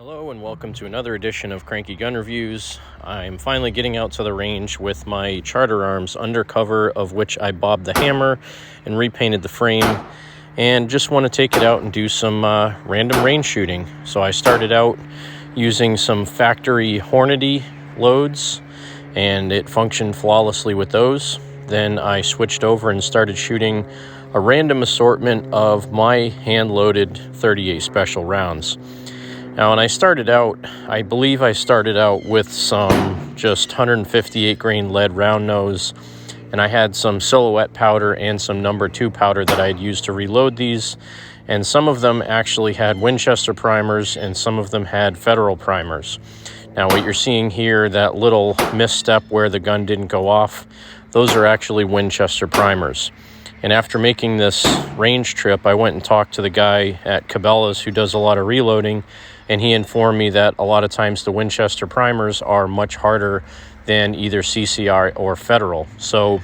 Hello and welcome to another edition of Cranky Gun Reviews. I'm finally getting out to the range with my Charter Arms Undercover, of which I bobbed the hammer and repainted the frame, and just want to take it out and do some random range shooting. So I started out using some factory Hornady loads, and it functioned flawlessly with those. Then I switched over and started shooting a random assortment of my hand-loaded 38 special rounds. Now, when I started out, I believe I started out with some just 158 grain lead round nose, and I had some silhouette powder and some number 2 powder that I'd used to reload these, and some of them actually had Winchester primers and some of them had Federal primers. Now, what you're seeing here, that little misstep where the gun didn't go off, those are actually Winchester primers. And after making this range trip, I went and talked to the guy at Cabela's who does a lot of reloading, and he informed me that a lot of times the Winchester primers are much harder than either CCR or Federal. So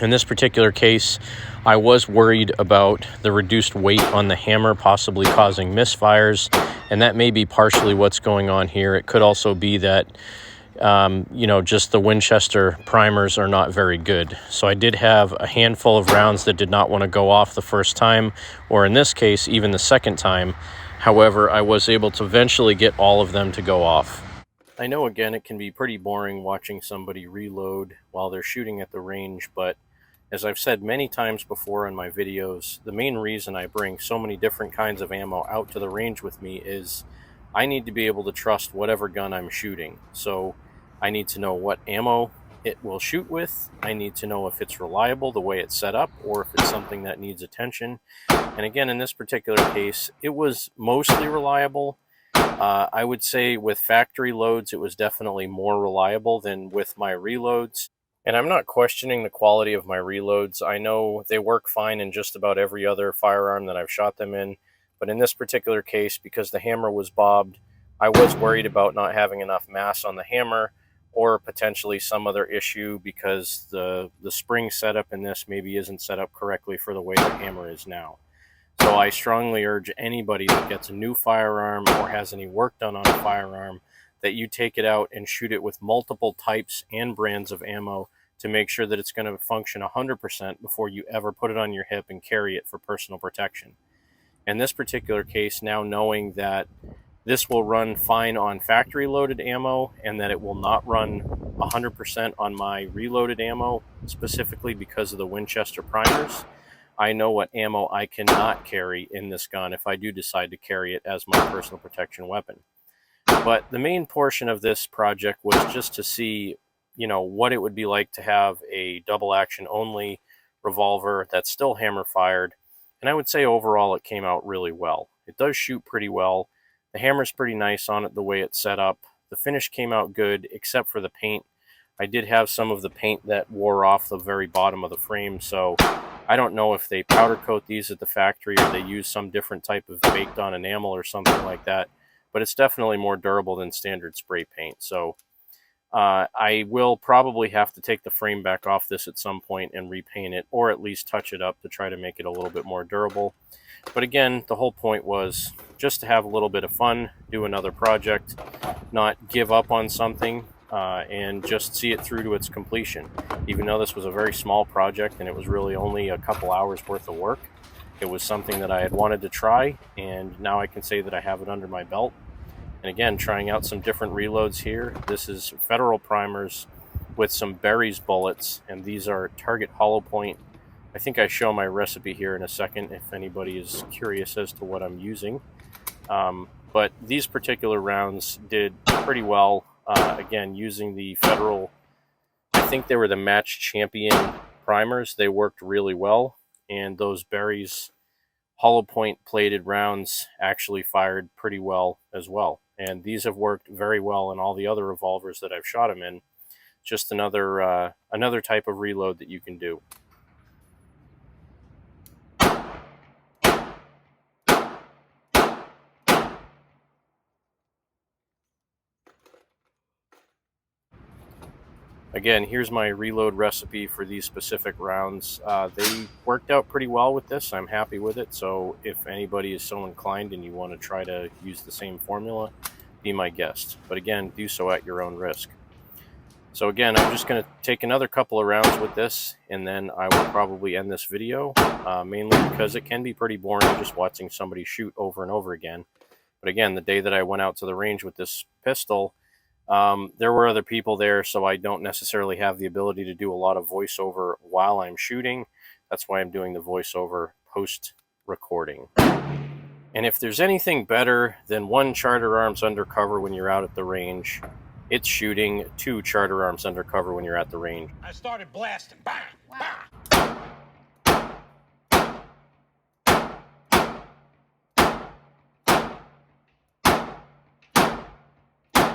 in this particular case, I was worried about the reduced weight on the hammer possibly causing misfires, and that may be partially what's going on here. It could also be that just the Winchester primers are not very good. So I did have a handful of rounds that did not want to go off the first time, or in this case, even the second time. However, I was able to eventually get all of them to go off. I know, again, it can be pretty boring watching somebody reload while they're shooting at the range, but as I've said many times before in my videos, the main reason I bring so many different kinds of ammo out to the range with me is I need to be able to trust whatever gun I'm shooting. So I need to know what ammo it will shoot with. I need to know if it's reliable the way it's set up, or if it's something that needs attention. And again, in this particular case, it was mostly reliable. I would say with factory loads, it was definitely more reliable than with my reloads. And I'm not questioning the quality of my reloads. I know they work fine in just about every other firearm that I've shot them in. But in this particular case, because the hammer was bobbed, I was worried about not having enough mass on the hammer, or potentially some other issue because the spring setup in this maybe isn't set up correctly for the way the hammer is now. So I strongly urge anybody that gets a new firearm or has any work done on a firearm that you take it out and shoot it with multiple types and brands of ammo to make sure that it's going to function 100% before you ever put it on your hip and carry it for personal protection. In this particular case, now knowing that this will run fine on factory loaded ammo and that it will not run 100% on my reloaded ammo, specifically because of the Winchester primers, I know what ammo I cannot carry in this gun if I do decide to carry it as my personal protection weapon. But the main portion of this project was just to see, what it would be like to have a double action only revolver that's still hammer fired. And I would say overall it came out really well. It does shoot pretty well. The hammer's pretty nice on it the way it's set up. The finish came out good, except for the paint. I did have some of the paint that wore off the very bottom of the frame, so I don't know if they powder coat these at the factory or they use some different type of baked on enamel or something like that, but it's definitely more durable than standard spray paint. So I will probably have to take the frame back off this at some point and repaint it, or at least touch it up to try to make it a little bit more durable. But again, the whole point was just to have a little bit of fun, do another project, not give up on something, and just see it through to its completion. Even though this was a very small project and it was really only a couple hours worth of work, it was something that I had wanted to try, and now I can say that I have it under my belt. And again, trying out some different reloads here. This is Federal primers with some berries bullets, and these are target hollow point. I think I show my recipe here in a second if anybody is curious as to what I'm using. But these particular rounds did pretty well. Again, using the Federal, I think they were the Match Champion primers. They worked really well. And those berries hollow point plated rounds actually fired pretty well as well. And these have worked very well in all the other revolvers that I've shot them in. Just another type of reload that you can do. Again, here's my reload recipe for these specific rounds. They worked out pretty well with this. I'm happy with it. So if anybody is so inclined and you want to try to use the same formula, be my guest. But again, do so at your own risk. So again, I'm just going to take another couple of rounds with this, and then I will probably end this video, mainly because it can be pretty boring just watching somebody shoot over and over again. But again, the day that I went out to the range with this pistol, there were other people there, so I don't necessarily have the ability to do a lot of voiceover while I'm shooting. That's why I'm doing the voiceover post-recording. And if there's anything better than one Charter Arms Undercover when you're out at the range, it's shooting 2 Charter Arms Undercover when you're at the range. I started blasting. Bang! Wow.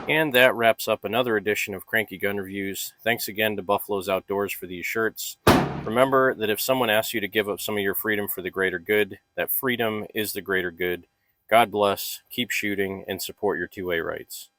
And that wraps up another edition of Cranky Gun Reviews. Thanks again to Buffalo's Outdoors for these shirts. Remember that if someone asks you to give up some of your freedom for the greater good, that freedom is the greater good. God bless, keep shooting, and support your 2A rights.